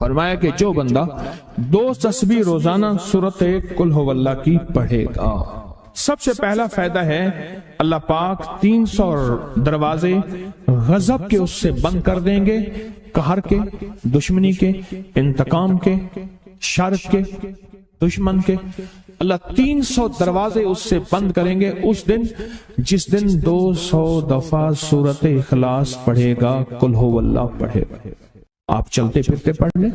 فرمایا کہ جو بندہ 2 تسبیح روزانہ سورت قل ہو اللہ کی پڑھے گا، سب سے پہلا فائدہ ہے اللہ پاک 300 دروازے غضب کے اس سے بند کر دیں گے، قہر کے، دشمنی کے، انتقام کے، شر کے، دشمن کے۔ اللہ 300 دروازے اس سے بند کریں گے اس دن جس دن 200 دفعہ سورت اخلاص پڑھے گا، قل ہو اللہ پڑھے گا۔ آپ چلتے پھرتے پڑھ لیں،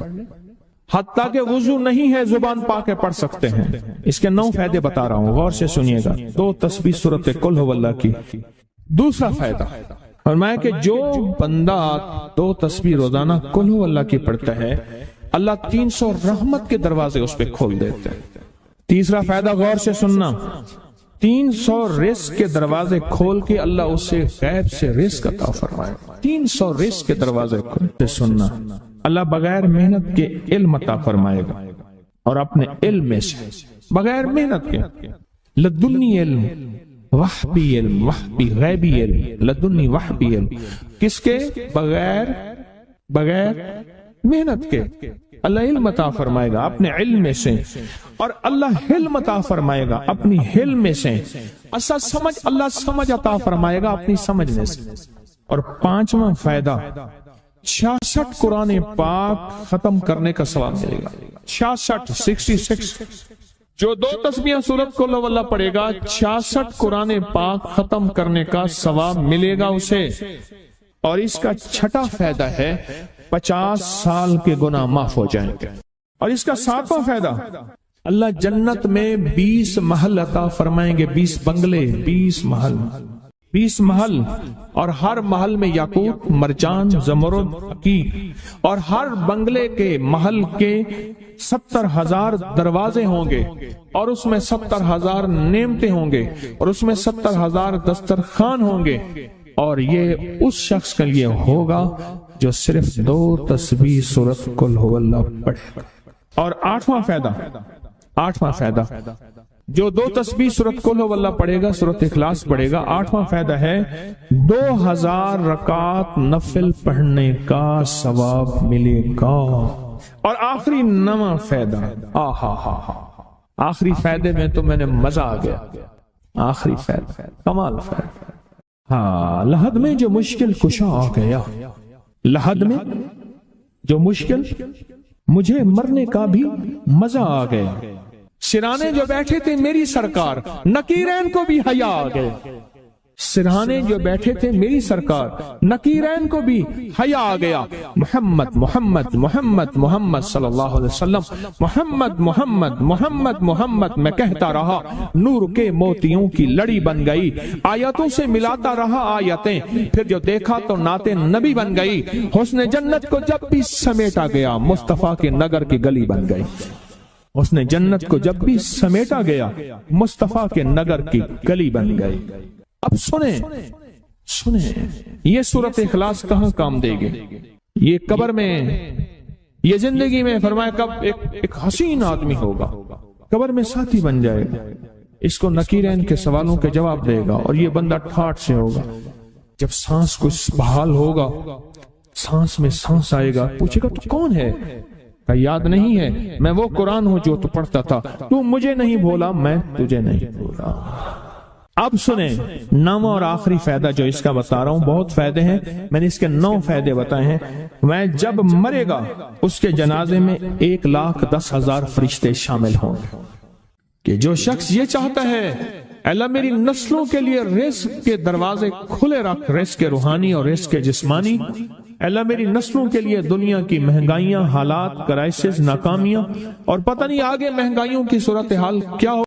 حتیٰ کہ وضو نہیں ہے زبان پاک کے پڑھ سکتے ہیں۔ اس کے 9 فائدے بتا رہا ہوں، غور سے سنیے گا۔ 2 تسبیح سورت قل ہو اللہ کی۔ دوسرا فائدہ فرمایا کہ جو بندہ 2 تسبیح روزانہ قل ہو اللہ کی پڑھتا ہے، اللہ 300 رحمت کے دروازے اس پہ کھول دیتے ہیں۔ تیسرا فائدہ غور سے سننا، 300 رزق کے دروازے کھول کے اللہ اس سے غیب سے رزق عطا فرمائے۔ 300 رزق کے دروازے کھول کے سننا، اللہ بغیر محنت کے علم عطا فرمائے گا، اور اپنے علم میں سے بغیر محنت کے لدنی علم، وحبی علم، وحبی غیبی علم، لدنی وحبی علم، کس کے؟ بغیر محنت کے اللہ علم عطا فرمائے گا اپنے علم میں سے، اور اللہ حلم عطا فرمائے گا اپنی حلم میں سے، اللہ سمجھ عطا فرمائے گا اپنی سمجھ میں سے۔ اور 5واں فائدہ 66 قرآن پاک ختم کرنے کا ثواب ملے گا۔ 66 جو 2 تسبیحاں سورت قل ہو اللہ پڑھے گا، 66 قرآن پاک ختم کرنے کا ثواب ملے گا اسے۔ اور اس کا 6واں فائدہ ہے 50 سال کے گناہ معاف ہو جائیں گے۔ اور اس کا 7واں فائدہ، اللہ جنت میں 20 محل عطا فرمائیں گے، 20 بنگلے، 20 محل، اور ہر محل میں یاقوت، مرجان، زمرد، عقیق، اور ہر بنگلے کے محل کے 70,000 دروازے ہوں گے، اور اس میں 70,000 نعمتیں ہوں گے، اور اس میں 70,000 دسترخوان ہوں گے، اور یہ اس شخص کے لیے ہوگا جو صرف 2 تسبیح سورت قل ہو اللہ پڑھے۔ اور 8واں فائدہ جو 2 تسبیح سورت قل ہو اللہ پڑھے گا، سورت اخلاص پڑھے گا، 8واں فائدہ ہے 2000 رکعت نفل پڑھنے کا ثواب ملے گا۔ اور آخری 9واں فائدہ، آخری فائدے میں تو میں نے مزہ آ گیا، آخری فائدہ کمال فائدہ۔ لحد میں جو مشکل کشا آ گیا، لحد میں جو مشکل، مجھے مرنے کا بھی مزہ آ گیا۔ سرانے جو بیٹھے تھے میری سرکار، نکیرین کو بھی حیا آ گئے۔ سرہانے جو بیٹھے تھے میری سرکار، نکیرین کو بھی حیا آ گیا۔ محمد محمد محمد محمد صلی اللہ علیہ وسلم، محمد محمد محمد محمد میں کہتا رہا، نور کے موتیوں کی لڑی بن گئی، آیتوں سے ملاتا رہا آیتیں، پھر جو دیکھا تو نعت نبی بن گئی۔ حسن جنت کو جب بھی سمیٹا گیا، مصطفیٰ کے نگر کی گلی بن گئی۔ حسن جنت کو جب بھی سمیٹا گیا، مصطفیٰ کے نگر کی گلی بن گئی۔ اب سنیں یہ سورت اخلاص کہاں کام دے گی؟ یہ قبر میں، یہ زندگی میں، فرمایا کب ایک حسین آدمی ہوگا، قبر میں ساتھی بن جائے گا، اس کو نکیرین کے سوالوں کے جواب دے گا، اور یہ بندہ ٹھاٹ سے ہوگا۔ جب سانس کچھ بحال ہوگا، سانس میں سانس آئے گا، پوچھے گا تو کون ہے؟ یاد نہیں ہے، میں وہ قرآن ہوں جو تو پڑھتا تھا، تو مجھے نہیں بولا، میں تجھے نہیں بولا۔ اب سنیں 9واں اور آخری فائدہ جو اس کا بتا رہا ہوں، بہت فائدے ہیں، میں نے اس کے 9 فائدے بتائے ہیں۔ میں جب مرے گا اس کے جنازے میں 1,10,000 فرشتے شامل ہوں گے، کہ جو شخص یہ چاہتا ہے اللہ میری نسلوں کے لیے رزق کے دروازے کھلے رکھ، رزق روحانی اور رزق جسمانی، اللہ میری نسلوں کے لیے دنیا کی مہنگائیاں، حالات، کرائسس، ناکامیاں، اور پتہ نہیں آگے مہنگائیوں کی صورتحال کیا ہو